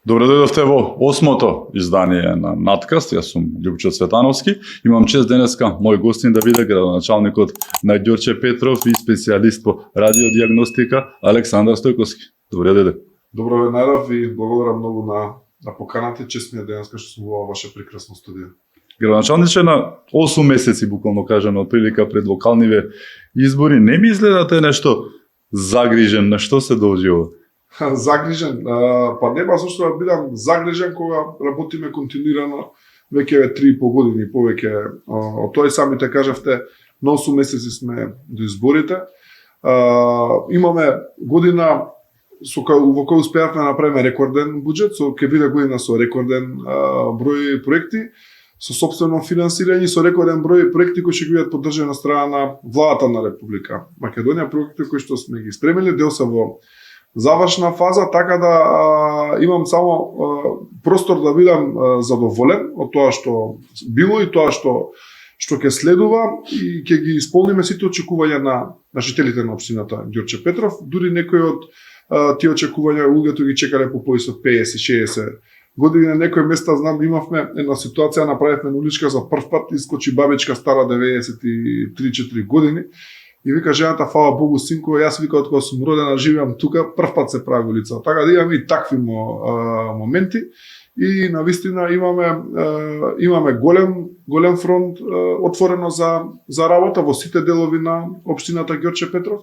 Добре дојдовте во 8-то издание на Надкаст. Јас сум Љупчо Цветановски. Имам чест денеска мој гостин да биде градоначалникот на Ѓорче Петров и специјалист по радиодијагностика Александар Стојковски. Добре дојде. Добро ве најдов и благодарам многу на поканата. Чест ми е денеска што сум во ваше прекрасно студио. Градоначалниче на 8 месеци, буквално кажано, од прилика пред локалниве избори. Не ми изгледате нешто загрижен, на што се должи ова? Загрижен, па нема зашто да бидам загрижен кога работиме континуирано веќе 3,5 години повеќе. Од тој самите кажавте, на 8 месеци сме до изборите. Имаме година во која успеавме да направиме рекорден буџет, ќе биде година со рекорден број проекти, со сопствено финансирање, со рекорден број проекти кои ќе бидат поддржани на страна на владата на Република Македонија, проекти кои што сме ги спремили, дел се во завршна фаза, така да имам само простор да бидам задоволен од тоа што било и тоа што ќе следува и ќе ги исполниме сите очекувања на жителите на општината Ѓорче Петров. Дури некои од тие очекувања луѓето ги чекале по поис од 50-60 години. На некои места знам имавме една ситуација, направивме на уличка за прв пат, искочи бабичка стара 93-4 години. И вика жената, фала Богу, синко, јас вика од кога сум родена, живеам тука, прв пат се прави улица. Така да имаме и такви моменти и навистина имаме голем фронт отворено за работа во сите делови на општината Ѓорче Петров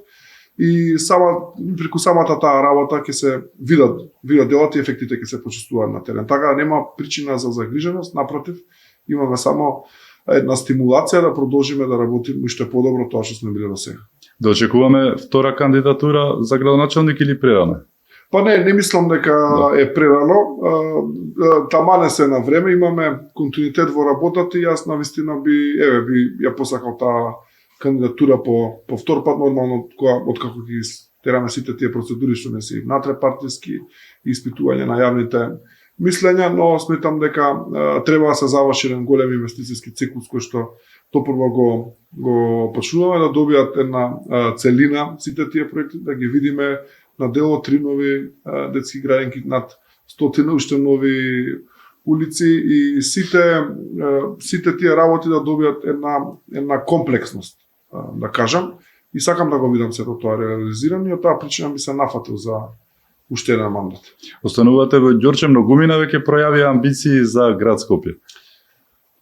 и преку самата таа работа ќе се видат делата и ефектите ќе се почувствуваат на терен. Така нема причина за загриженост, напротив, имаме само една стимулација да продолжиме да работиме уште подобро тоа што сме биле до сега. Да очекуваме втора кандидатура за градоначалник или прерано? Па не мислам дека е прерано. Тамане се на време, имаме континуитет во работата и јас навистина би ја посакал таа кандидатура по втор пат, нормално откако ги тераме сите тие процедури што не се натрепартиски испитување на јавните мислења, но сметам дека треба да се заврши еден голем инвестициски циклус кој што топрво го почнуваме да добијат една целина сите тие проекти, да ги видиме на дело 3 нови детски градинки, над 100 уште нови улици и сите тие работи да добијат една комплексност, да кажам, и сакам да го видам сето тоа реализирано и од таа причина би се нафатил за уште еден мандат. Останувате во Ѓорче, многумина веќе пројави амбиции за град Скопје.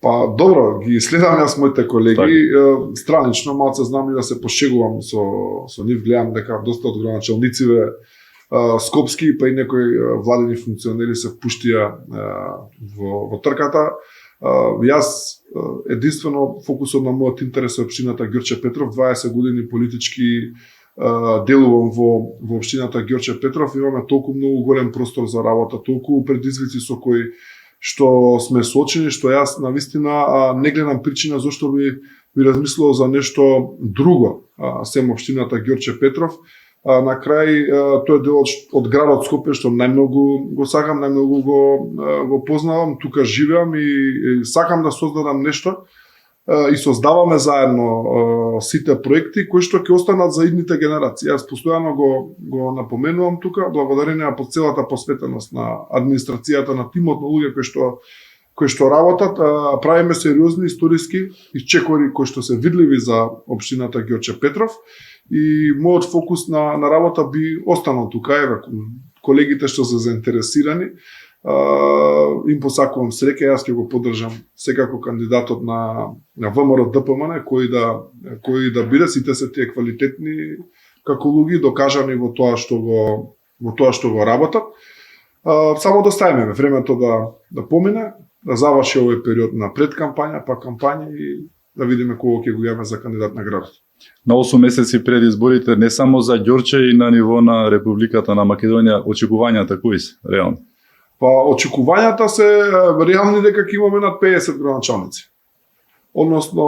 Па добро, ги следам јас моите колеги, странично малце знам и да се пошегувам со нив, гледам дека доста од градоначалнициве скопски, па и некои владени функционери се впуштија во трката. Јас единствено фокусот на мојот интерес е општината Ѓорче Петров, 20 години политички делувам во општината Ѓорче Петров, имаме толку многу голем простор за работа, толку предизвици со кои што сме соочени, што јас навистина не гледам причина зашто би размислувал за нешто друго, сем општината Ѓорче Петров. На крај тој дел од градот Скопје што најмногу го сакам, најмногу го познавам, тука живеам и сакам да создадам нешто и создаваме заедно сите проекти кои што ќе останат за идните генерации. Јас постојано го напоменувам тука, благодарение по целата посветеност на администрацијата, на тимот на луѓе кои што работат, правиме сериозни историски исчекори кои што се видливи за општината Ѓорче Петров и мојот фокус на работа би останал тука. Колегите што се заинтересирани, им посакувам среќа, јас ќе го поддржам секако кандидатот на ВМРО ДПМН кој да биде, сите се тие квалитетни како луѓе, докажани во тоа што го работат. Само да ставиме времето да помине, да заврши овој период на предкампања, па кампања и да видиме кого ќе го јавиме за кандидат на градот. На 8 месеци пред изборите, не само за Ѓорче и на ниво на Републиката на Македонија, очекувањата кои се реално? Па очекувањата се реални дека ќе имаме над 50 градоначалници. Односно,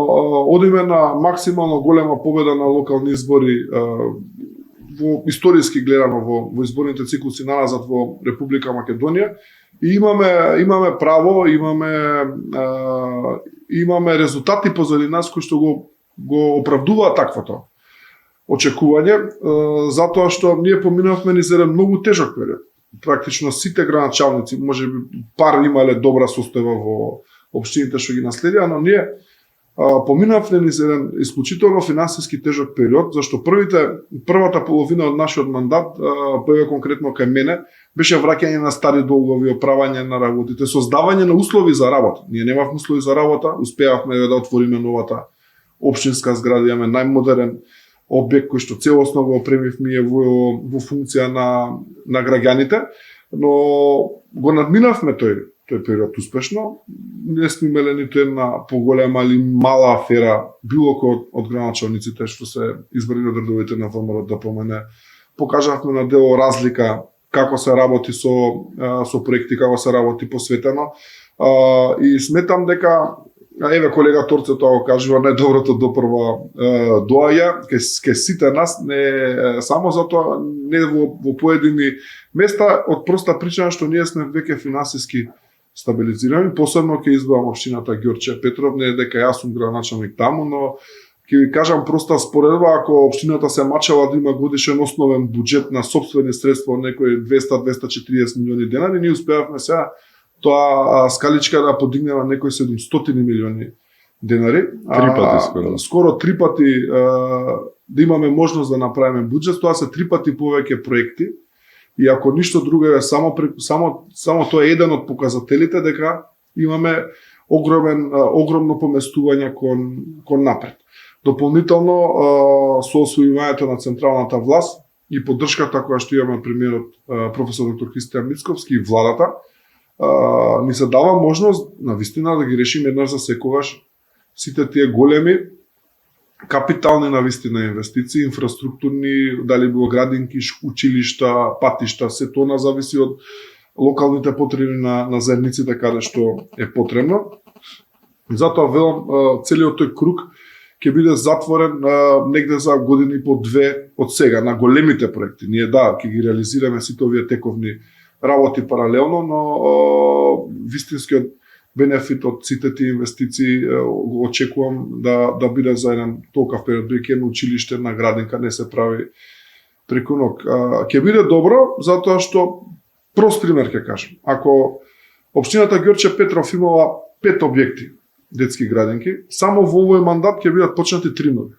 одиме на максимално голема победа на локални избори во историски гледано во изборните циклуси назад во Република Македонија и имаме право, имаме резултати позади нас кои што го оправдуваат таквото. очекување, затоа што ние поминавме низ еден многу тежок период. Практично сите градоначалници можеби пар имале добра состојба во општините што ги наследија, но ние поминавме низ еден исклучително финансиски тежок период, зашто првата половина од нашиот мандат, повеќе конкретно кај мене, беше враќање на стари долгови, оправање на работите, создавање на услови за работа. Ние немавме услови за работа, успеавме да отвориме новата општинска зграда, имаме најмодерен објект кој што целосно го опремивме во функција на граѓаните, но го надминавме тој период успешно. Не сме имале ниту една поголема или мала афера, било кој од градоначалниците што се избрани од редовите на ВМРО ДПМН. Покажавме на дело разлика како се работи со проекти, како се работи посветено. И сметам дека еве колега Торце тоа го кажува, најдоброто допрва доаѓа ке сите нас, не само затоа, не во поедини места, од проста причина што ние сме веќе финансиски стабилизирани, посебно ќе издвојам општината Ѓорче Петров, не е дека јас сум градоначалник таму, но ќе ви кажам проста споредба, ако општината се мачала да има годишен основен буџет на сопствени средства од некои 200-240 милиони денари, ние успеавме сега тоа скаличка да подигне на некои 700 милиони денари. Скоро 3 пати да имаме можност да направиме буџет, тоа се 3 пати повеќе проекти. И ако ништо друго е само тоа е еден од показателите дека имаме огромно поместување кон напред. Дополнително со освојувањето на централната власт и поддршката која што имаме премиерот професор доктор Христијан Мицковски и владата, ни се дава можност на вистина да ги решиме еднаш за секогаш сите тие големи капитални навистина инвестиции, инфраструктурни, дали било градинки, училишта, патишта, се тоа зависи од локалните потреби на заедниците каде што е потребно. Затоа велам, целиот тој круг ќе биде затворен негде за години по 2 од сега на големите проекти. Ние ќе ги реализираме сите овие тековни работи паралелно, но вистинскиот бенефит од сите тие инвестиции го очекувам да биде за еден толков период, бидејќи едно училиште на градинка не се прави преку ног. Ќе биде добро затоа што прост пример ќе кажам. Ако општината Ѓорче Петров имала 5 објекти детски градинки, само во овој мандат ќе бидат почнати 3 нови.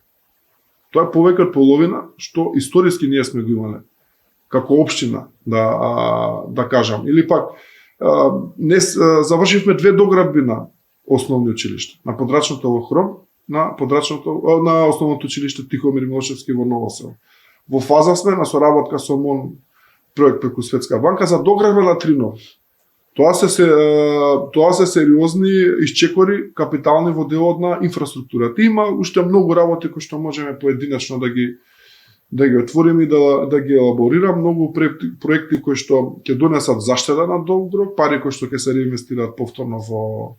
Тоа е повеќе од половина што историски ние сме го имале како општина, да кажам. Или пак завршивме 2 доградби на основни училишта. На подрачното во Хром, на основното училиште Тихомир Милошевски во Ново село. Во фаза сме на соработка со МОН проект преку Светска банка за доградба на 3 нови. Тоа се сериозни исчекори капитални во делот на инфраструктурата. Има уште многу работи кои што можеме поединечно да ги отворим и да ги елаборирам, многу проекти кои што ќе донесат заштеда на долг рок, пари кои што ќе се реинвестираат повторно во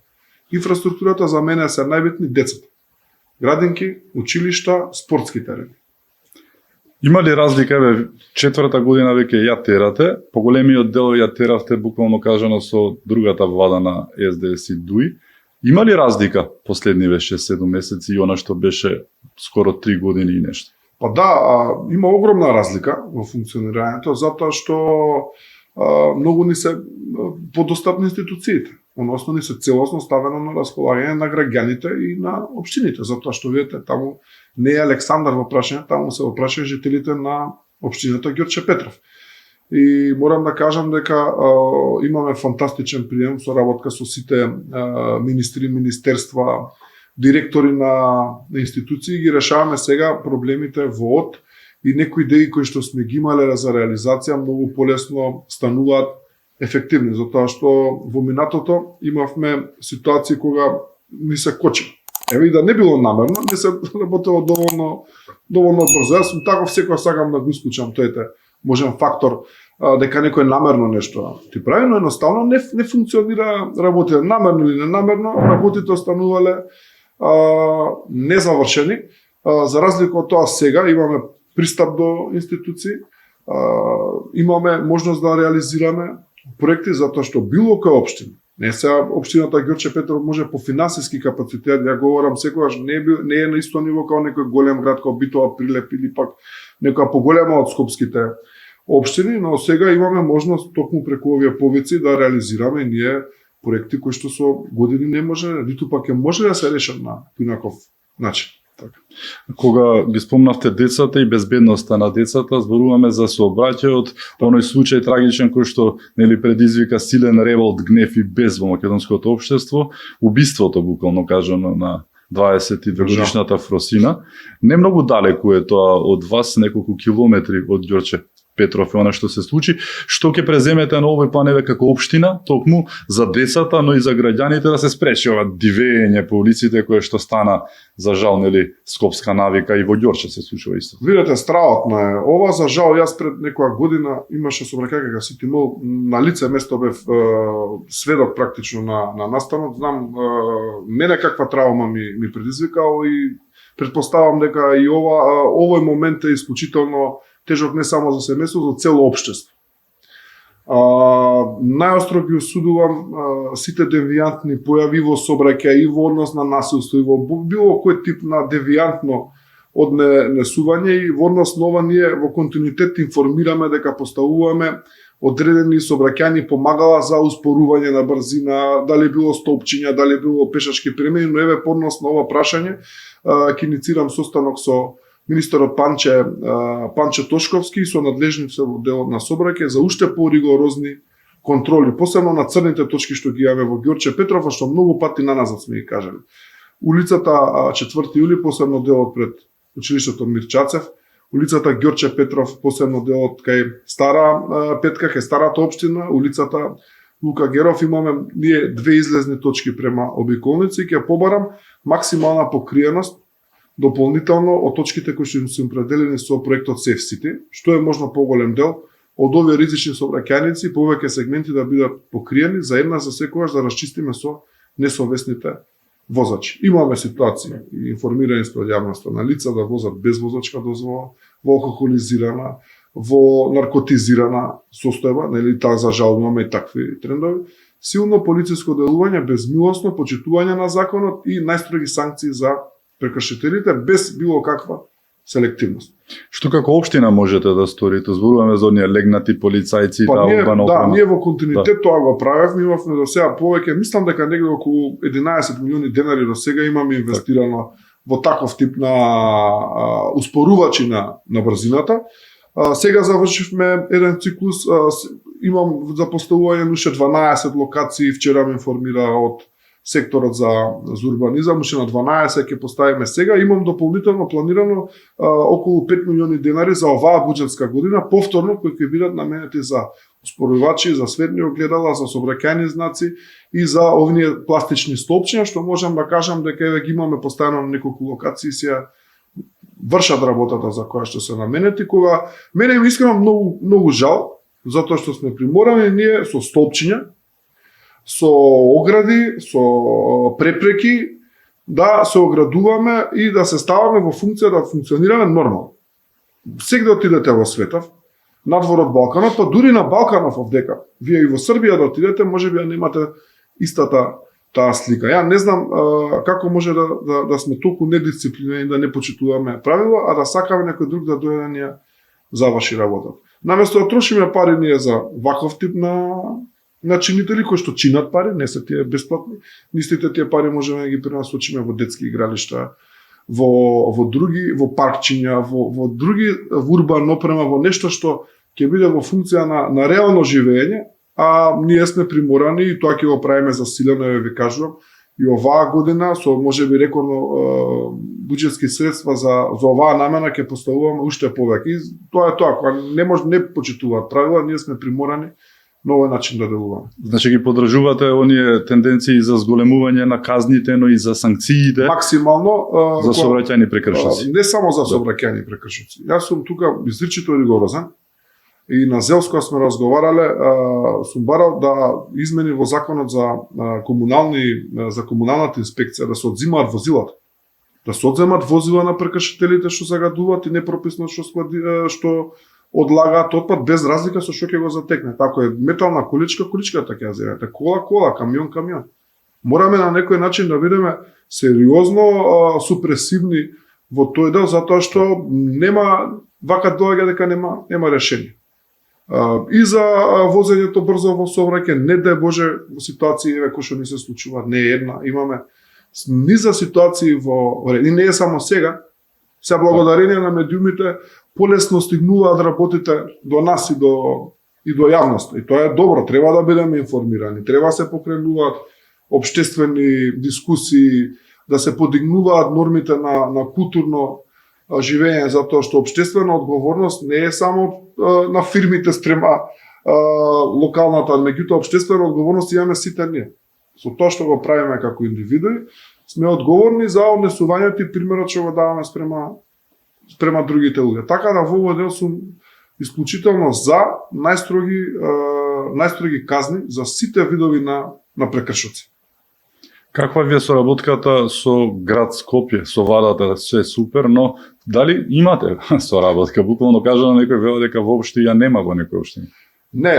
инфраструктурата. За мене се најбитни децата. Градинки, училишта, спортски терени. Има ли разлика, четврта година веќе ја терате, поголемиот дел ја теравте буквално кажано со другата влада на СДС и ДУИ. Има ли разлика последниве 6-7 месеци и она што беше скоро 3 години и нешто? Па има огромна разлика во функционирањето, затоа што многу ни се подостапни институциите, односно ни се целосно ставено на располагање на граѓаните и на општините, затоа што видите таму не е Александар во прашање, таму се опрашаја жителите на општината Ѓорче Петров. И морам да кажам дека имаме фантастичен прием со работка со сите министри, министерства, директори на институции, ги решаваме сега проблемите во ОД и некои идеи кои што сме ги имале за реализација многу полесно стануваат ефективни, затоа што во минатото имавме ситуации кога ни се кочи. Еве и да не било намерно, не се работело доволно брзо. Јас сум таков, секој сакам да го исклучам тој можен фактор дека некој намерно нешто ти прави, но едноставно не функционира работите. Намерно или ненамерно, работите останувале незавршени. За разлика од тоа сега имаме пристап до институции, имаме можност да реализираме проекти, затоа што било која општина Не сега општината Ѓорче Петров може по финансиски капацитет, ја говорам секогаш не е на исто ниво како некој голем град како Битола, Прилеп или пак некоја поголема од скопските општини, но сега имаме можност токму преку овие повици да реализираме ние проекти кои што со години не може, ниту пак е може да се решат на инаков начин. Така. Кога ги спомнавте децата и безбедноста на децата, зборуваме за сообраќајот, оној случај трагичен кој што предизвика силен револт, гнев и бес во македонското општество, убиството буквално кажано на 22 годишната Фросина. Не многу далеку е тоа од вас, неколку километри од Ѓорче Петров е она што се случи. Што ќе преземете на овој планеве како општина, токму за децата, но и за граѓаните да се спречи ова дивење по улиците кое што стана за жал скопска навика и во Ѓорче се случува исто. Видете, страотно е. Ова за жал јас пред некоја година имаше сообраќај кога Сити Мол, на лице место бев сведок практично на настанот. Знам мене каква травма ми предизвикало и претпоставам дека и овој момент е исклучително тежок не само за семејството, за цело општество. Најостро ги осудувам сите девијантни појави во сообраќај и во однос на насилство и во било кој тип на девијантно однесување и во однос на ова ние во континуитет информираме дека поставуваме одредени сообраќајни помагала за успорување на брзина, дали било столпчиња, дали било пешачки премини, но еве по однос на ова прашање ќе иницирам состанок со министерот Панче Тошковски со надлежните во делот на сообраќај за уште поригорозни контроли, посебно на црните точки што ги имаме во Ѓорче Петров, а што многу пати на назад сме ги кажали. Улицата 4 јули, посебно делот пред училиштето Мирчацев, улицата Ѓорче Петров, посебно делот кај Стара Петка, кај старата општина, улицата Лука Геров, имаме ние две излезни точки према обиколници, ќе побарам максимална покриеност дополнително од точките кои што се определени со проектот SafeCity, што е можно поголем дел од овие ризични сообраќајници, повеќе сегменти да бидат покриени за една за секогаш да расчистиме со несовесните возачи. Имаме ситуации и информирани спред јавноста на лица да возат без возачка дозвола, во алкохолизирана, во наркотизирана состојба, нели таа за жал имаме и такви трендови. Силно полициско делување, безмилосно почитување на законот и најстроги санкции за прекршителите без било каква селективност. Што како општина можете да сторите? Зборуваме за оние легнати полицајци, таа урбана опрема. Ние во континуитет тоа го правевме, имавме до сега повеќе, мислам дека негде околу 11 милиони денари до сега имаме инвестирано во таков тип на успорувачи на брзината. Сега завршивме еден циклус, имам за поставување на уште 12 локации, вчера ме информира од секторот за урбанизам, уште на 12 ќе поставиме сега. Имам дополнително планирано околу 5 милиони денари за оваа буџетска година, повторно кои ќе бидат наменети за успорувачи, за светни огледала, за сообраќајни знаци и за овие пластични столпчиња, што можам да кажам дека еве ги имаме поставено на неколку локации, сега вршат работата за која што се наменети. Кога мене ми искрено многу жал, затоа што сме приморани ние со столпчиња, со огради, со препреки, да се оградуваме и да се ставаме во функција да функционираме нормално. Сегде отидете во светов, надвор од Балканот, па дури на Балканов овдека, вие и во Србија да отидете, можеби да немате истата таа слика. Ја не знам како може да сме толку недисциплинирани, да не почитуваме правила, а да сакаме некој друг да дојде да ни ја заврши работата. Наместо да трошиме пари ние за ваков тип на чинители кои што чинат пари, не се тие бесплатни. Мислите тие пари можеме да ги пренасочиме во детски игралишта, во други, во паркчиња, во други урбан опрема, во нешто што ќе биде во функција на реално живење, а ние сме приморани и тоа ќе го правиме засилено, ви кажувам, и оваа година со можеби рекордно буџетски средства за оваа намена ќе поставуваме уште повеќе. И тоа е тоа, кога не почитуваат правила, ние сме приморани на овој начин да делуваме. Значи ги поддржувате оние тенденции за зголемување на казните, но и за санкциите. Максимално за сообраќајни прекршоци. Не само за сообраќајни прекршоци. Јас сум тука изричито ригорозен и на Зелско сме разговарале, сум барал да измени во законот за комуналната инспекција да се одзимаат возилата. Да се одземат возила на прекршителите што загадуваат и непрописно што одлагаат отпад без разлика со што ќе го затекне. Ако е метална количка, количката ќе ја земете. Кола, камион. Мораме на некој начин да бидеме сериозно супресивни во тој дел, затоа што нема, вака доаѓа дека нема решение. И за возењето брзо во сообраќај, не дај Боже во ситуации кои што ни се случуваат, не е една, имаме низа ситуации и не е само сега, се благодарение на медиумите полесно стигнуваат работите до нас и до јавноста. И тоа е добро, треба да бидеме информирани, треба да се покренуваат општествени дискусии, да се подигнуваат нормите на културно живење, затоа што општествена одговорност не е само на фирмите спрема локалната, меѓутоа општествена одговорност имаме сите ние. Со тоа што го правиме како индивидуи, сме одговорни за однесувањето и примерот што го даваме спрема другите луѓе. Така да во овој дел сум исклучително за најстроги казни за сите видови на прекршоци. Каква ви е соработката со град Скопје, со владата, се е супер, но дали имате соработка? Буквално кажано некој вела дека воопшто ја нема во некој општини. Не,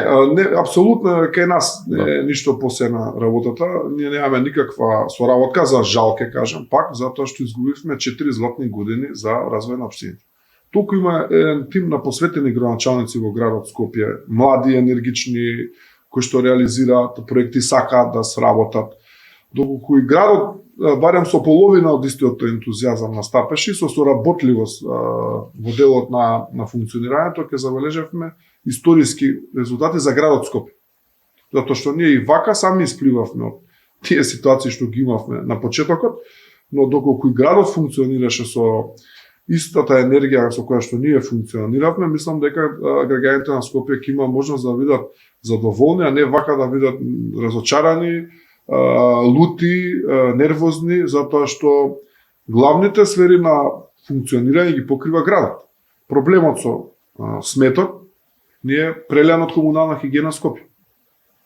апсолутно кај нас не е ништо посебна работата. Ние немаме никаква соработка, за жал ке кажам пак, затоа што изгубивме 4 златни години за развој на општините. Туку има еден тим на посветени градоначалници во градот Скопје, млади, енергични, кои што реализираат проекти, сакаат да сработат. Доколку и градот, барем со половина од истиот ентузијазам настапеше, со соработливост во делот на функционирањето, ќе забележавме историски резултати за градот Скопје. Затоа што ние и вака сами испливавме од тие ситуации што ги имавме на почетокот, но доколку и градот функционираше со истата енергија со која што ние функциониравме, мислам дека граѓаните на Скопје ќе има можност да бидат задоволни, а не вака да бидат разочарани, лути, нервозни, затоа што главните сфери на функционирање ги покрива градот. Проблемот со сметот ни е прелеан од комунална хигиена Скопје.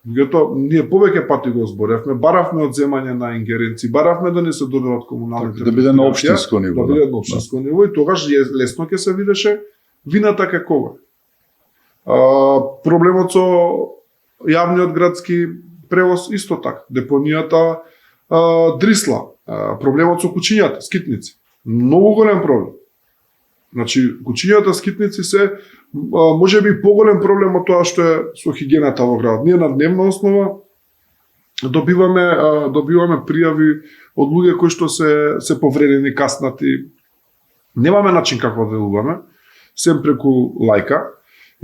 Ние повеќе пати го зборевме, баравме од земање на ингеренции, баравме да не се додадат комуналните да биде на општинско ниво. Да биде на општинско ниво и тогаш лесно ќе се видеше вината кај кога. Проблемот со јавниот градски превоз исто така. Депонијата Дрисла, проблемот со кучињата, скитници. Многу голем проблем. Значи, кучињата, скитници се можеби поголем проблем од тоа што е со хигиената во градот. Ние на дневна основа добиваме пријави од луѓе кои што се повредени, каснати. Немаме начин како да делуваме, сем преку лајка.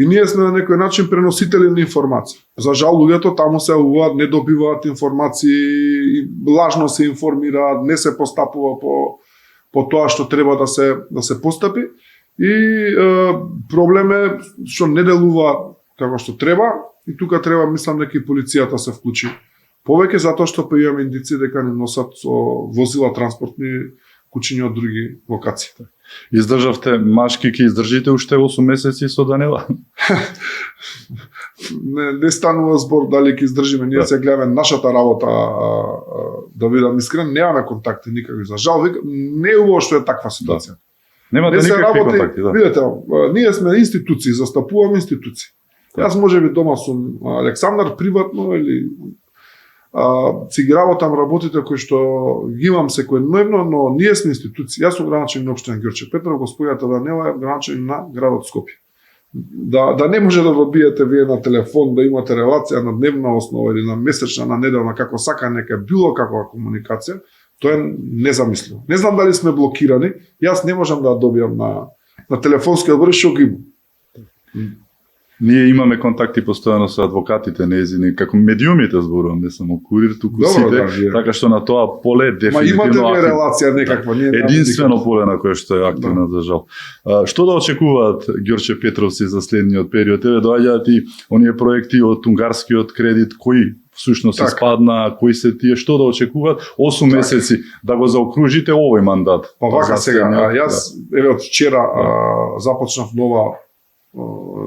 И ние сме на некој начин преносители на информација. За жал, луѓето таму се уваат, не добиваат информации, лажно се информираат, не се постапува по тоа што треба да се постапи. И проблем е што не делува како што треба, и тука треба, мислам, дека и полицијата се вклучи повеќе, затоа што имаме индици дека не носат со возила транспортни кучиња од други локации. Издржавте машки, ќе издржите уште 8 месеци со Данила? Не станува збор дали ќе издржиме, ние се гледаме нашата работа, да бидам искрен, немаме контакти никакви, за жал, не е убаво што е таква ситуација. Немате никакви контакти, да. Видете, ние сме институции, застапуваме институции. Јас можеби дома сум Александар приватно или си ги работам работите кои што ги имам секојдневно, но ние сме институции. Јас сум градоначалник на општина Ѓорче Петров, господјата Данела е градоначалник на градот Скопје. Да не може да добиете вие на телефон, да имате релација на дневна основа или на месечна, на неделна, како сака нека било каква комуникација, тоа е незамисливо. Не знам дали сме блокирани, јас не можам да добијам на телефонски одбор што ги имам. Ние имаме контакти постојано со адвокатите нејзини, како медиумите зборувам, не само курир, туку сите, така што на тоа поле дефинитивно имате релација некаква, единствено поле на кое што е активно, за жал. Што да очекуваат Ѓорче Петровци за следниот период? Еве доаѓаат и оние проекти од унгарскиот кредит, кои всушност се спадна, кои се тие, што да очекуваат 8 месеци да го заокружите овој мандат? Па вака сега, јас еве од вчера започнав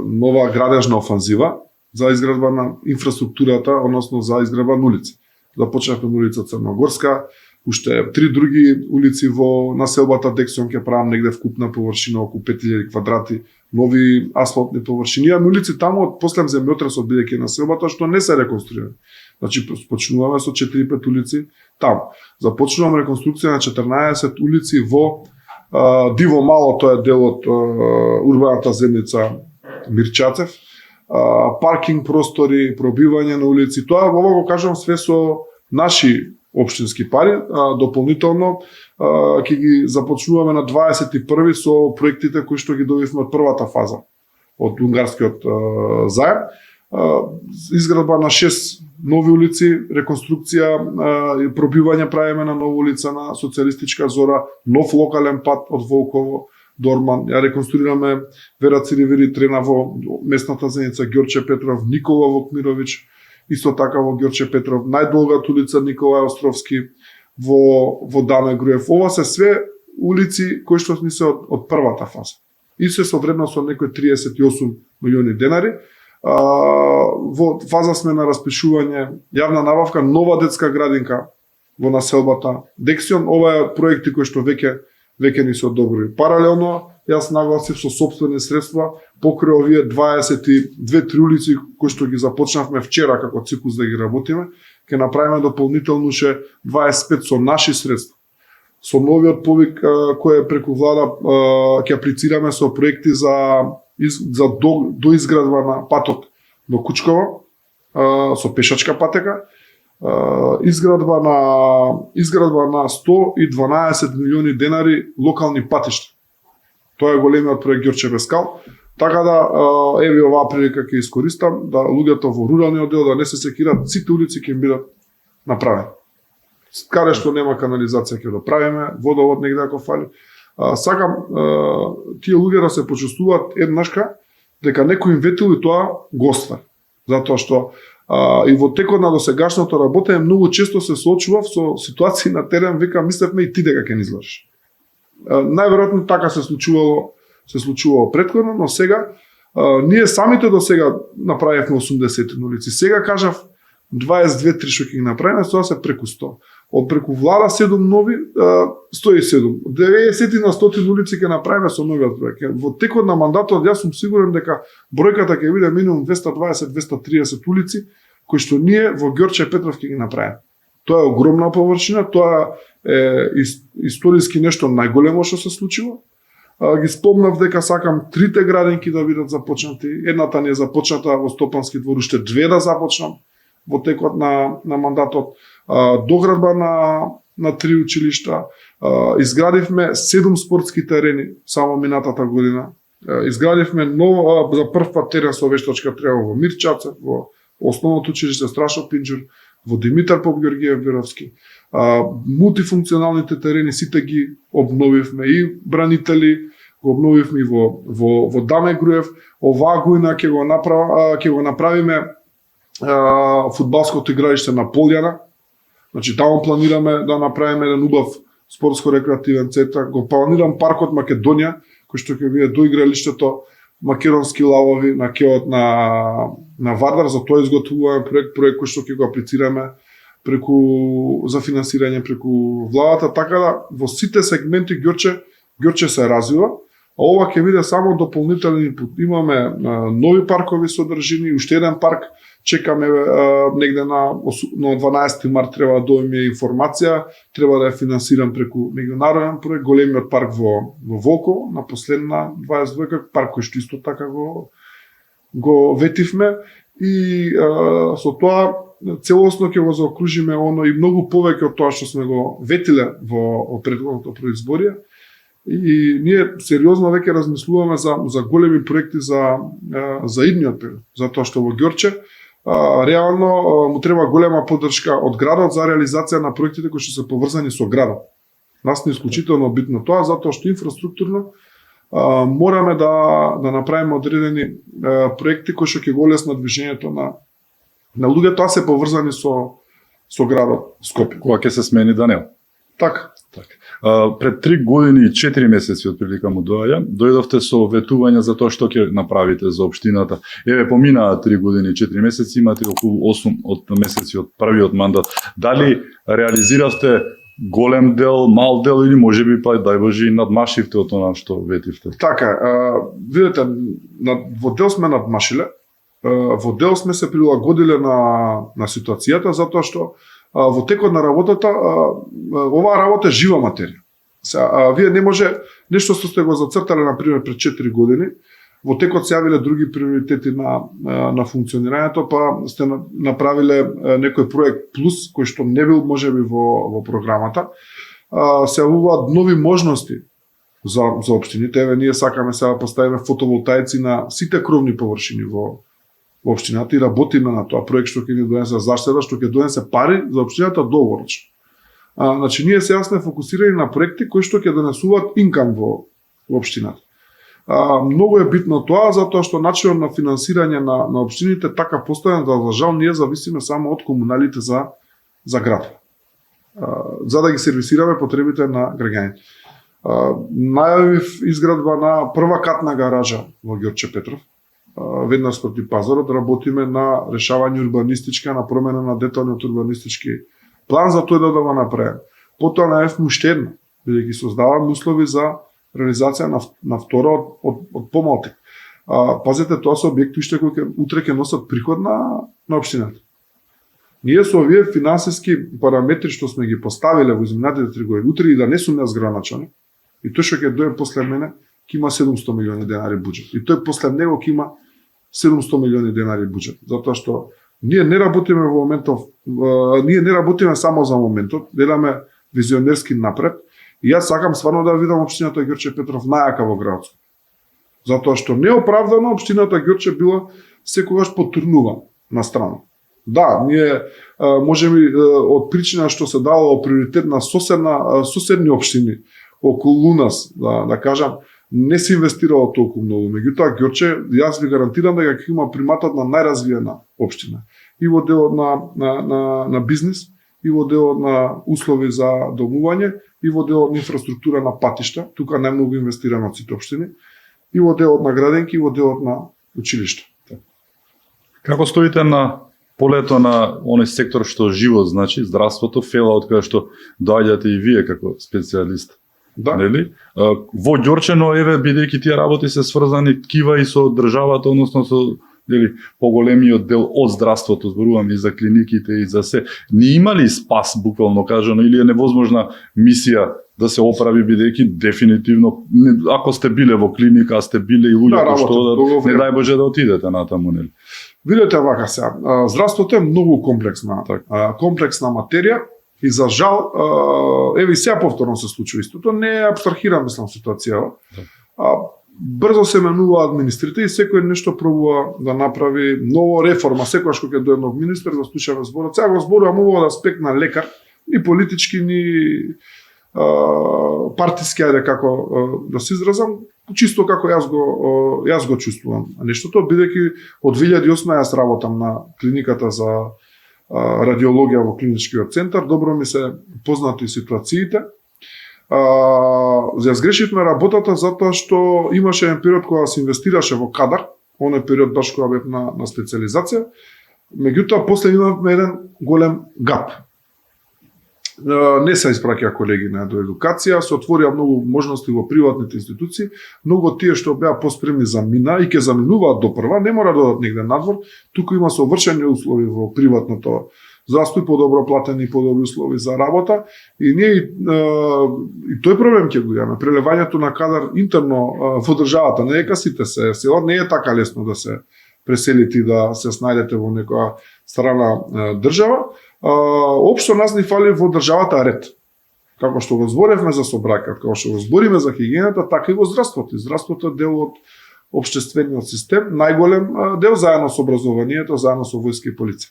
нова градежна офанзива за изградба на инфраструктурата, односно за изградба на улици. Започнавме на улица Црногорска, уште 3 други улици во населбата Дексион ќе правам негде вкупна површина околу 5000 квадрати, нови асфалтни површини. Имаме улици таму од после земјотресот бидејќи населбата што не се реконструирани. Значи почнуваме со 4-5 улици таму. Започнуваме реконструкција на 14 улици во Диво Мало, тоа е дел од урбаната земјица Мирчацев. Паркинг простори, пробивање на улици. Тоа ова го кажам све со наши општински пари. Дополнително ќе ги започнуваме на 21 со проектите кои што ги добивме од првата фаза од унгарскиот заем. Изградба на 6 нови улици, реконструкција и пробивање правиме на нова улица на Социјалистичка зора, нов локален пат од Волково до Орман. Ја реконструираме Вера Циривери Трена во местната заедница Ѓорче Петров, Никола Вокмирович, исто така во Ѓорче Петров, најдолгата улица Николај Островски во Даме Груев. Ова се све улици кои што ни се од првата фаза. И се со вредност од некои 38 милиони денари. Во фаза сме на распишување јавна набавка нова детска градинка во населбата Дексион. Ова е проекти кои што веќе ни се одобрили. Паралелно, јас нагласив со сопствени средства покрај овие 22-3 улици кои што ги започнавме вчера како циклус да ги работиме, ќе направиме дополнително ше 25 со наши средства. Со новиот повик кој е преку влада ќе аплицираме со проекти за доизградба на патот до Кучково со пешачка патека, изградба на 112 милиони денари локални патишта. Тоа е големиот проект Ѓорче Бескал. Така да, еве оваа прилика ќе искористам да луѓето во руралниот дел да не се секираат, сите улици ќе им бидат направени. Каде што нема канализација ќе доправиме, водовод негде ако фали. Сакам тие луѓе да се почувствуваат еднашка дека некој им ветил и тоа го оствари. Затоа што и во текот на досегашното работење многу често се соочував со ситуации на терен, вика мислевме и ти дека ќе ни излажеш. Најверојатно така се случувало претходно, но сега ние самите до сега направивме 80 улици. Сега кажав 22-3 што ќе ги направиме, тоа се преку 100. Од преку влада 7 нови, 107. 90 на 100 улици ќе направиме со новиот проект. Во текот на мандатот јас сум сигурен дека бројката ќе биде минимум 220-230 улици кои што ние во Ѓорче Петров ќе ги направиме. Тоа е огромна површина, тоа е историски нешто најголемо што се случило. Ги спомнав дека сакам 3 градинки да бидат започнати. Едната не е започната во Стопански двор, уште 2 да започнам во текот на мандатот. Доградба на 3 училишта. Изградивме 7 спортски терени само минатата година. Изградивме за прв пат терен со вештачка трева во Мирчаце, во основното училиште Страшо Пинџур, во Димитар Поп-Георгиев Беровски. Мултифункционалните терени сите ги обновивме и бранители, го обновивме и во Даме Груев. Оваа година ќе го направиме фудбалското игралиште на Полјана. Значи таму планираме да направиме еден убав спортско-рекреативен центар. Го планирам паркот Македонија, кој што ќе биде до игралиштето македонски лавови на кеот на Вардар. За тоа изготвуваме проект кој што ќе го аплицираме за финансирање преку владата, така да во сите сегменти Ѓорче се развива, а ова ќе биде само дополнителен инпут. Имаме нови паркови содржини, уште еден парк чекаме негде на 12 март треба да дојме информација, треба да ја финансирам преку меѓународен проект, големиот парк во Волково, на последна 22 парк кој што исто така го ветивме и со тоа целосно ќе го заокружиме оно и многу повеќе од тоа што сме го ветиле во претходното производство. И ние сериозно веќе размислуваме за големи проекти за идниот период, затоа што во Ѓорче реално му треба голема поддршка од градот за реализација на проектите кои што се поврзани со градот. Нас не е исклучително битно тоа, затоа што инфраструктурно мораме да направиме одредени проекти кои што ќе го леснат движењето на луѓе, тоа се поврзани со градот Скопје. Кога ќе се смени Данел? Така. Пред 3 години и 4 месеци од прилика му дојдовте со ветување за тоа што ќе направите за општината. Еве поминаа 3 години и 4 месеци, имате околу 8 месеци од првиот мандат. Дали реализиравте голем дел, мал дел или можеби па дај Боже и надмашивте од она што ветивте? Така е, видите, во дел сме надмашиле, во дел сме се прилагодиле на ситуацијата, затоа што во текот на работата, оваа работа е жива материја. Вие не може, нешто што сте го зацртале, например, пред 4 години, во текот се јавиле други приоритети на функционирањето, па сте направиле некој проект плюс, кој што не бил можеби во програмата, се јавуваат нови можности за општините. Еве, ние сакаме сега да поставиме фотоволтаици на сите кровни површини во општината и работиме на тоа проект што ќе ни донесе заштеда, што ќе донесе пари за општината долгорочно. Значи, ние сега сме фокусирани на проекти кои што ќе донесуваат инкам во општината. Многу е битно тоа, затоа што начинот на финансирање на општините така поставен, за жал ние зависиме само од комуналите за град. За да ги сервисираме потребите на граѓаните. Најавив изградба на прва катна гаража во Ѓорче Петров, веднаш спроти пазарот, работиме на решавање урбанистичка, на промена на деталниот урбанистички план за тој да го направиме. Потоа најавивме уште една, бидејќи создаваме услови за реализација на втора од помалтик. Пазете, тоа се објекти што утре ќе носат приход на општината. Ние со овие финансиски параметри што сме ги поставиле во изминатите 3 години, утре и да не сум јас граначалник, и тој што ќе дое после мене, ќе има 700 милиони денари буџет. И тој после него ќе има 700 милиони денари буџет. Затоа што ние не работиме во моментов, ние не работиме само за моментот, гледаме визионерски напред. И јас сакам стварно да видам општината Ѓорче Петров најака во градот. Затоа што неоправдано општината Ѓорче била секогаш потурнува на страна. Да, ние можеби од причина што се давало приоритет на соседни општини околу нас, да кажам, не се инвестирало толку многу. Меѓутоа Ѓорче, јас ви гарантирам дека ќе има приматот на најразвиена општина. И во делот на бизнис, и во делот на услови за домување, и во делот на инфраструктура на патишта, тука најмногу инвестираме од сите општини, и во делот на граденки, и во делот на училишта. Како стоите на полето на оној сектор што живо, значи здравството, фела од кај што доаѓате и вие како специјалист? Да. Нели? Во Ѓорче, но еве бидејќи тие работи се сврзани ткива и со државата, односно со поголемиот дел од здравството, зборувам и за клиниките и за се. Не има ли спас, буквално кажано, или е невозможна мисија да се оправи, бидејќи дефинитивно, ако сте биле во клиника, сте биле и луѓе што не дај Боже да отидете натаму, нели? Видете вака сега, здравството е многу комплексна материја и за жал, еве и сега повторно се случува истото, не абстрахирам, мислам, ситуацијава. Брзо се менува администрите и секој нешто пробува да направи нова реформа. Секогаш кога ќе дое нов министер, да слушаме зборот. Сега го зборувам ово од аспект на лекар, ни политички, ни партиски, ајде како да се изразам, чисто како јас го чувствувам нештото, бидејќи од 2008 јас работам на клиниката за радиологија во клиничкиот центар, добро ми се познати ситуациите. Згрешивме работата затоа што имаше еден период кога се инвестираше во кадар, оној период баш кога бев на специализација, меѓутоа после имавме еден голем гап. Не се испраќа колеги на едукација, се отворија многу можности во приватните институции, многу тие што беа поспремни за мина и ќе заминуваат до прва, не мора да одат негде надвор, туку има совршени услови во приватното здравство и подобро платени и подобри услови за работа и ние и тој проблем ќе го имаме. Прелевањето на кадар интерно во државата, не дека сите се села, не е така лесно да се преселите и да се снајдете во некоја страна држава. Општо нас ни фали во државата ред. Како што го зборевме за собраќајот, како што го збориме за хигиената, така и во здравството. Здравството е дел од општествениот систем, најголем дел заедно со образованието, заедно со војска и полиција.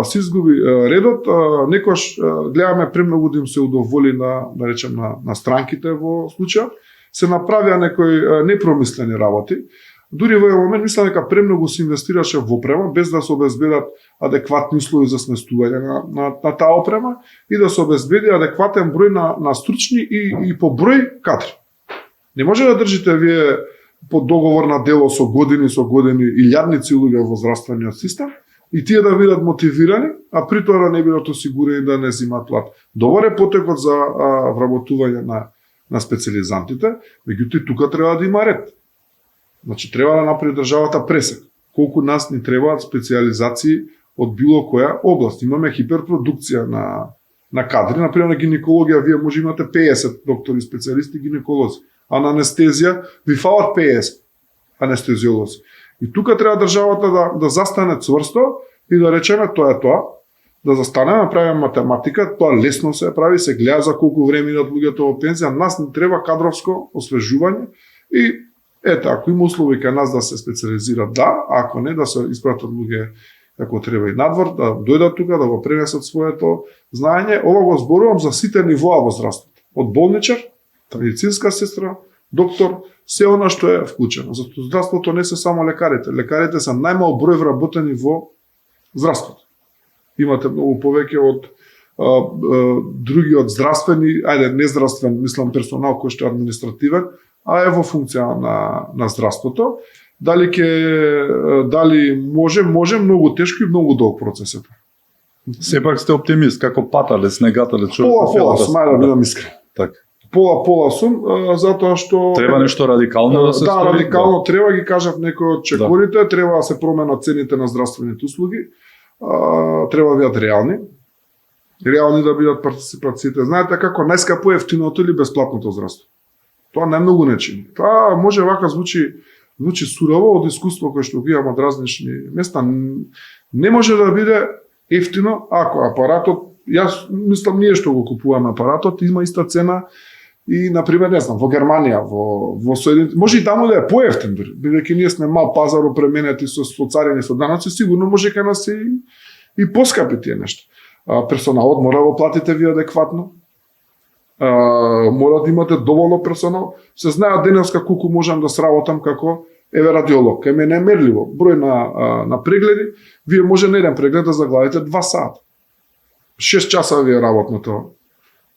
Се изгуби редот, некош гледаме премногу да им се удоволи на странките во случај, се направија некои непромислени работи. Дури во еден момент мислам дека премногу се инвестираше во опрема без да се обезбедат адекватни услови за сместување на таа опрема и да се обезбеди адекватен број на стручни и по број кадри. Не може да држите вие по договор на дело со години илјадници луѓе во здравствениот систем и тие да бидат мотивирани, а при тоа да не бидат осигурени да не земат плат. Добар е потекот за вработување на специализантите, меѓутоа и тука треба да има ред. Значи треба да направи државата пресек. Колку нас ни требаат специализации од било која област. Имаме хиперпродукција на кадри, например на гинекологија вие може имате 50 доктори специјалисти гинеколози, а на анестезија ви фалат 50 анестезиолози. И тука треба државата да застане цврсто и да речеме тоа е тоа, да застанеме, направиме математика, тоа лесно се прави, се гледа за колку време идат луѓето во пензија, нас не треба кадровско освежување и ете, ако има услови кај нас да се специализират, да, а ако не, да се испратат луѓе како треба и надвор, да дојдат тука, да го пренесат своето знаење. Ова го зборувам за сите нивоа во здравството. Од болничар, медицинска сестра, доктор, се она што е вклучено. Зато здравството не се само лекарите. Лекарите се најмал број вработени во здравството. Имате многу повеќе од други од здравствени, нездравствен, мислам персонал кој што е административен, а е во функција на здравството. Дали може многу тешко и многу долг процес е тоа. Сепак сте оптимист, како паталец, негаталец, човек. Пола, сум, да бидам искрен. Така. Пола сум, затоа што треба нешто радикално да се стори. Да, радикално треба, ги кажав некои од чекорите, треба да се променат цените на здравствените услуги, треба да бидат реални да бидат партиципациите. Знаете како најскапо ефтиното или бесплатното здравство. Тоа не многу не чини. Тоа може вака звучи сурово од искуство кое што го имам од различни места. Не може да биде ефтино ако апаратот, јас мислам ние што го купуваме апаратот, има иста цена и например, не знам, во Германија, во Соединените, може и таму да е поевтин дури, бидејќи ние сме мал пазар опременети со царини со даноци, сигурно може кај нас и поскапи тие нешта. Персоналот мора да го платите ви адекватно. Мора да имате доволно персонал. Се знае денеска колку можам да сработам како радиолог. Кај мене е мерливо. Број на прегледи, вие може на еден преглед да заглавите 2 сата. 6 часа ви е работното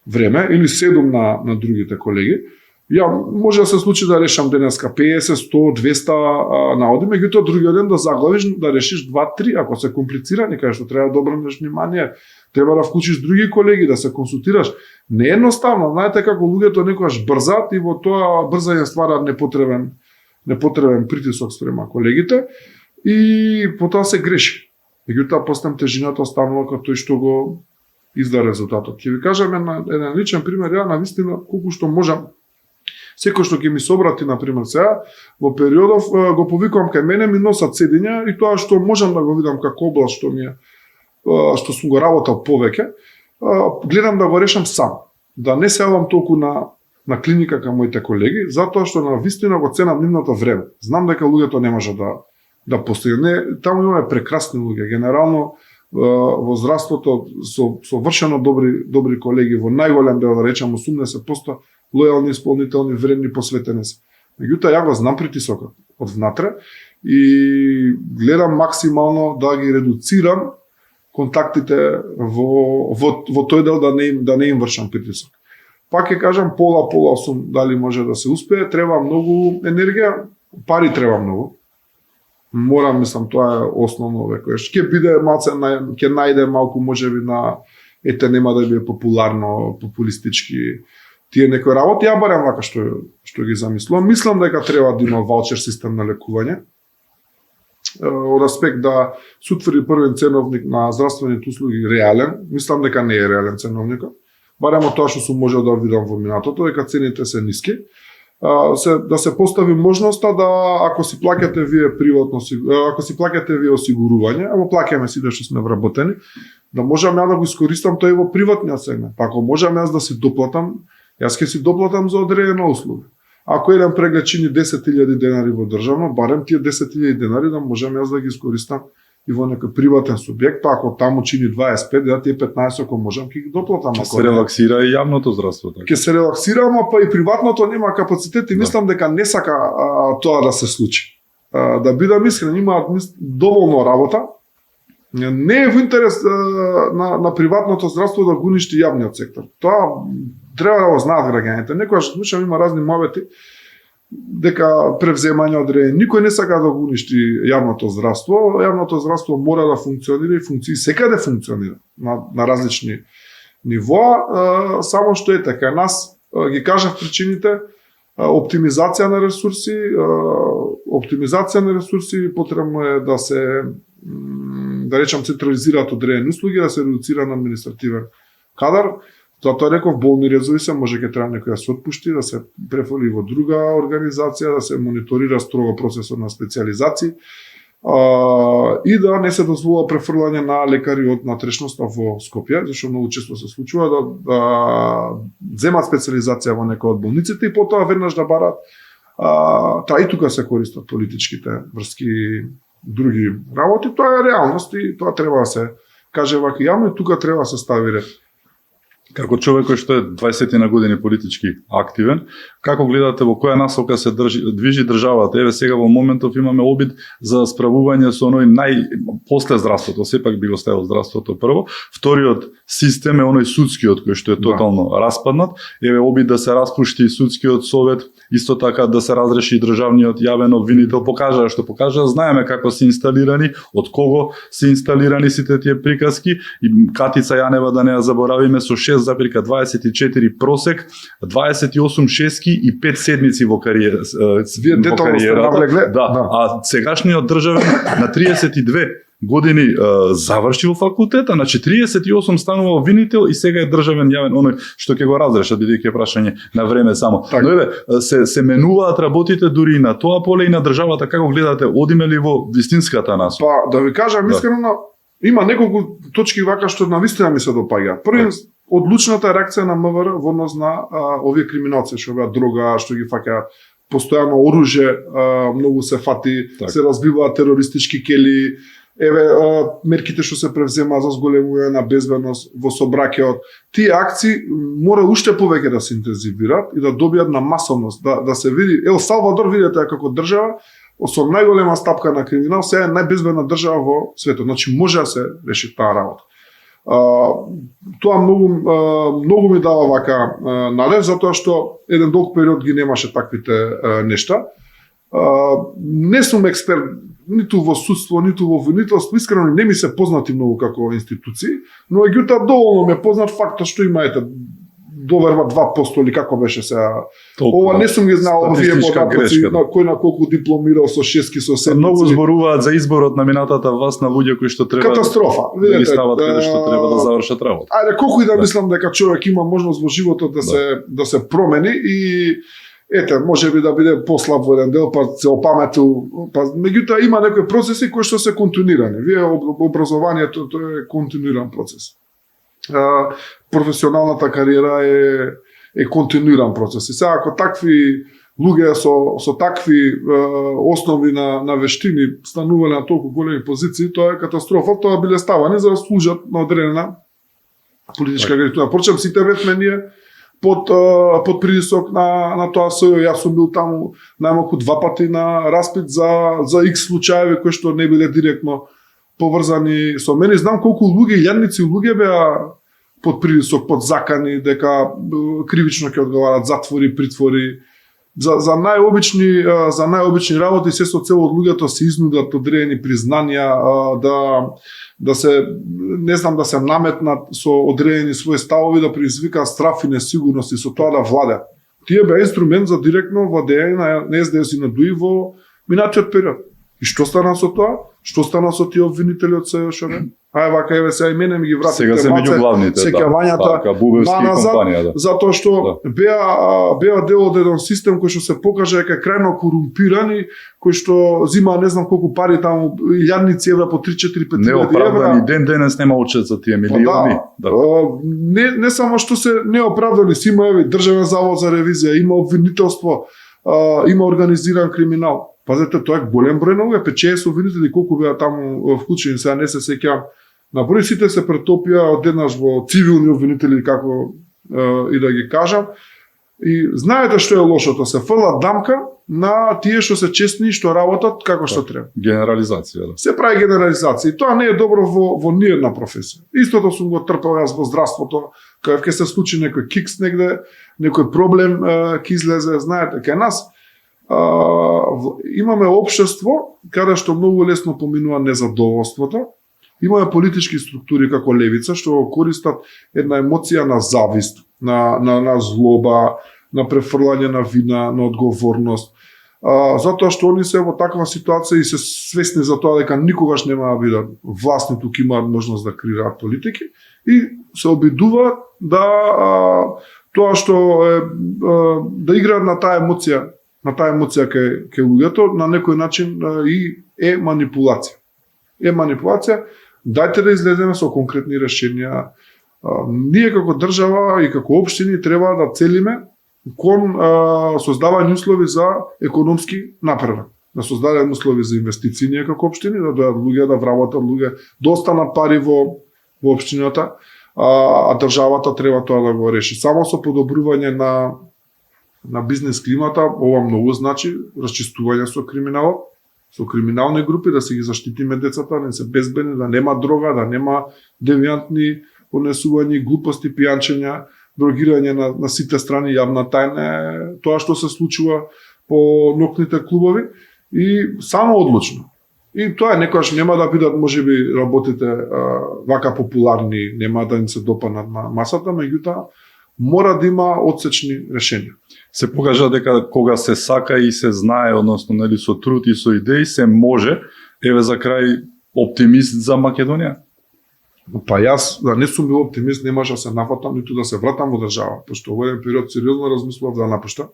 време или 7 на другите колеги. Ја може да се случи да решам денеска 50, 100, 200 наоди, меѓутоа другиот ден да заглавиш да решиш 2-3, ако се комплицирани, кај што треба да обрнеш внимание, треба да вклучиш други колеги, да се консултираш. Не е едноставно, знаете како луѓето некогаш брзат и во тоа брзање ствара непотребен притисок спрема колегите и потоа се греши. Меѓутоа постам тежината останала како тој што го изда резултатот. Ќе ви кажам еден личен пример, ја навистина колку што можам. Секој што ќе ми се обрати, например, сега, во периодов го повикувам кај мене, ми носат седиња и тоа што можам да го видам како област што сум го работал повеќе, гледам да го решам сам. Да не се јавам толку на клиника кај моите колеги, затоа што на вистина го ценам нивното време. Знам дека луѓето не може да постигне. Таму имаме прекрасни луѓе. Генерално во здравството со вршено добри колеги, во најголем дел, да речам 80%, лојални, исполнителни, вредни, посветени се. Меѓутоа, ја го знам притисокот од внатре и гледам максимално да ги редуцирам контактите во тој дел да не им вршам притисок. Пак ќе кажам, пола сум дали може да се успее, треба многу енергија, пари треба многу. Морам, мислам, тоа е основно веќе. Ќе биде малце, ќе најде малку можеби нема да биде популарно, популистички тие некои работи, ја барем вака што ги замислувам. Мислам дека треба да има ваучер систем на лекување. Од аспект да се утврди првен ценовник на здравствените услуги реален, мислам дека не е реален ценовникот. Барем од тоа што сум можел да видам во минатото, дека цените се ниски. Да се постави можноста да ако си плаќате вие приватно, ако си плаќате вие осигурување, ако плаќаме сите што сме вработени, да можам ја да го искористам тој во приватниот сегмент. Па ако можам јас да си доплатам, јас ќе си доплатам за одредена услуга. Ако еден преглед чини 10.000 денари во државно, барем тие 10.000 денари да можам јас да ги искористам и во некој приватен субјект, па ако таму чини 25, да тие 15 ако можам ќе ги доплатам. Ќе се релаксира и јавното здравство така. Ќе се релаксира, па и приватното нема капацитет и мислам дека не сака тоа да се случи. Да бидам искрен, има доволно работа. Не е во интерес на приватното здравство да го уништи јавниот сектор. Тоа треба да го знаат граѓаните. Некогаш слушам има разни мовети дека превземање одредени. Никој не сака да го уништи јавното здравство. Јавното здравство мора да функционира и функции секаде функционира на различни нивоа, само што е така. Нас ги кажав причините, оптимизација на ресурси, потребно е да се, да речам, централизираат одредени услуги, да се редуцира на административен кадар. Затоа реков, болни резови се, може ќе треба некој да се отпушти, да се префрли во друга организација, да се мониторира строго процесот на специализации и да не се дозволува префрлање на лекари од натрешноста во Скопје, зашто многу често се случува да земат специализација во некој од болниците и потоа веднаш да барат. И тука се користат политичките врски и други работи. Тоа е реалност и тоа треба да се каже вака јавно и тука треба да се стави ред. Како човек кој што е 20 на години политички активен, како гледате во која насока се движи државата? Еве сега во моментов имаме обид за справување со оној после здравството, сепак би го ставил здравството прво. Вториот систем е оној судскиот кој што е тотално распаднат. Еве обид да се распушти судскиот совет, исто така да се разреши државниот јавен обвинител, покажа, знаеме како се инсталирани, од кого се инсталирани сите тие приказки и Катица Јанева да не ја заборавиме со 6,24 просек, 28 шески и 5 седмици во кариера. Да. А сегашниот државен на 32 години заврши во факултета, на 48 станува обвинител и сега е државен јавен, оној што ќе го разрешат, бидејќи е прашање на време само. Так. Но еве, се менуваат работите дури и на тоа поле и на државата. Како гледате, одиме ли во вистинската насока? Па, да ви кажам искрено, има неколку точки вака што навистина ми се допаѓаат. Први, одлучната реакција на МВР во однос на овие криминалци што беа дрога, што ги фаќаат постојано оружје, многу се фати, се разбиваат терористички кели. Еве мерките што се превземаат за зголемување на безбедност во сообраќајот. Тие акции мора уште повеќе да се интензивираат и да добијат на масовност, да се види. Ел Салвадор, видите како држава со најголема стапка на криминал, сега е најбезбедна држава во светот. Значи може да се реши таа работа. Тоа многу ми дава вака надеж, затоа што еден долг период ги немаше таквите нешта. Не сум експерт ниту во судство, ниту во обвинителство, искрено не ми се познати многу како институции, но меѓутоа доволно ме познат фактот што има доверба 2% или како беше сега. Ова не сум ги знал овие податоци, кој на колку дипломирал со шески, со седмици. Многу зборуваат за изборот на минатата власт на луѓе кои што треба катастрофа. Да ги стават каде што треба да завршат работа. Ајде, колку и да мислам дека човек има можност во животот да се промени и може би да биде послаб во еден дел, па се опаметил, меѓутоа има некои процеси кои што се континуирани. Вие образованието тоа е континуиран процес. Професионалната кариера е континуиран процес. И сега ако такви луѓе со такви основи на вештини станувале на толку големи позиции, тоа е катастрофа. Тоа биле ставани за да служат на одредена политичка гарнитура. Прочем, сите ветме ние под притисок на тоа СЈО. Јас сум бил таму најмалку 2 пати на распит за X случаеви кои што не биле директно поврзани со мене. Знам колку луѓе, јадници луѓе беа под притисок, под закани, дека кривично ќе одговарат, затвори, притвори. За најобични работи се со цел од луѓето се изнудат одредени признанија, да се да се наметнат со одредени своји ставови, да предизвикаат страф и несигурност и со тоа да владеат. Тие беа инструмент за директно владење на СДС и на ДУИ во минатиот период. И што стана со тоа? Што стана со тие обвинители од СЈО? Вака еве сега и мене ми ги вратите сега се меѓу главните, сеќавањата назад, затоа што беа дел од еден систем кој што се покажа дека е крајно корумпиран и кој што зима не знам колку пари таму, илјадници евра по 3-4-5 евра. Неоправдани, денес нема учат за тие милиони. Не само што се неоправдани, има Државен завод за ревизија, има обвинителство, има организиран криминал. Пазете, тоа е голем број на луѓе, 5-6 обвинители колку беа таму вклучени, сега не се сеќавам. На број сите се претопија одеднаш во цивилни обвинители, како и да ги кажам. И знаете што е лошото? Се фрла дамка на тие што се честни, што работат како што треба. Генерализација, да. Се прави генерализација и тоа не е добро во ниедна професија. Истото сум го трпел јас во здравството, кога ќе се случи некој кикс негде, некој проблем ќе излезе, знаете, кај нас имаме општество каде што многу лесно поминува незадоволството. Имаме политички структури како левица што го користат една емоција на завист, на злоба, на префрлање на вина, на одговорност. Затоа што они се во таква ситуација и се свесни за тоа дека никогаш нема да бидат власни, тук имаат можност да креираат политики и се обидуваат да тоа што да играат на таа емоција кај луѓето на некој начин и е манипулација. Дајте да излеземе со конкретни решенија. Ние како држава и како општини треба да целиме кон создавање услови за економски напредок. Да создадеме услови за инвестиции ние како општини, да дојдат луѓе, да вработат луѓе, да останат пари во општината, а државата треба тоа да го реши. Само со подобрување на бизнес климата, ова многу значи расчистување со криминалот, со криминални групи, да се ги заштитиме децата, да не се безбедни, да нема дрога, да нема девијантни понесувања, глупости, пијанчења, дрогирање на сите страни, јавна тајна е тоа што се случува по ноќните клубови и само одлучно. И тоа некојаш нема да бидат можеби работите вака популарни, нема да им се допаднат на масата, меѓутоа мора да има одсечни решенија. Се покажа дека кога се сака и се знае, односно нели со труд и со идеи се може. Еве за крај оптимист за Македонија. Па јас да не сум бил оптимист, не може да се нафатам ниту да се вратам во држава, пошто во еден период сериозно размислував да напуштам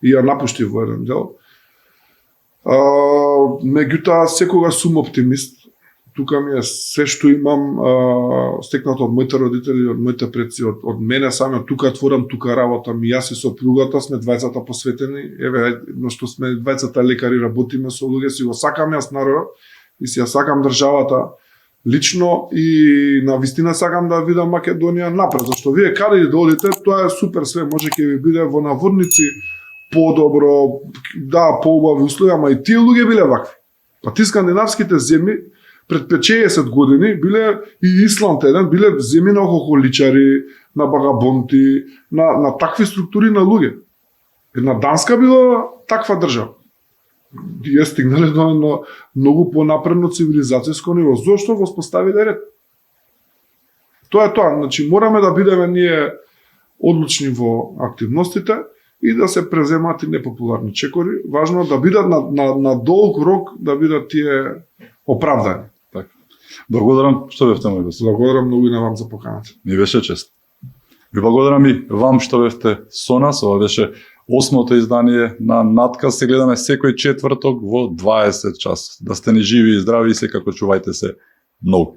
и ја напуштив во еден дел. Меѓутоа секогаш сум оптимист. Тука ми е се што имам стекнато од моите родители, од моите предци, од мене самиот, тука творам, тука работам и јас и сопругата сме двајцата посветени, еве но што сме двајцата лекари, работиме со луѓе, си го сакам јас народот и си ја сакам државата лично и на вистина сакам да видам Македонија напред, зашто вие каде и да одите, тоа е супер све, може ќе ви биде во наводници подобро, да, поубави услови, ама и тие луѓе биле вакви. Па ти скандинавските земји пред 50 години биле и Исланд еден, биле земји на алкохоличари, на багабонти, на такви структури на луѓе. Една Данска била таква држава. Тие стигнале до многу понапредно цивилизацијско ниво. Зошто го споставиле ред? Тоа е тоа. Значи, мораме да бидеме ние одлучни во активностите и да се преземат и непопуларни чекори. Важно да бидат на долг рок, да бидат тие оправдани. Така. Благодарам што бевте мој гост. Благодарам многу и на вам за поканата. Ми беше чест. Ви благодарам и вам што бевте со нас. Ова беше 8-то издание на Надкаст. Се гледаме секој четврток во 20 час. Да сте ни живи и здрави и секако чувајте се многу.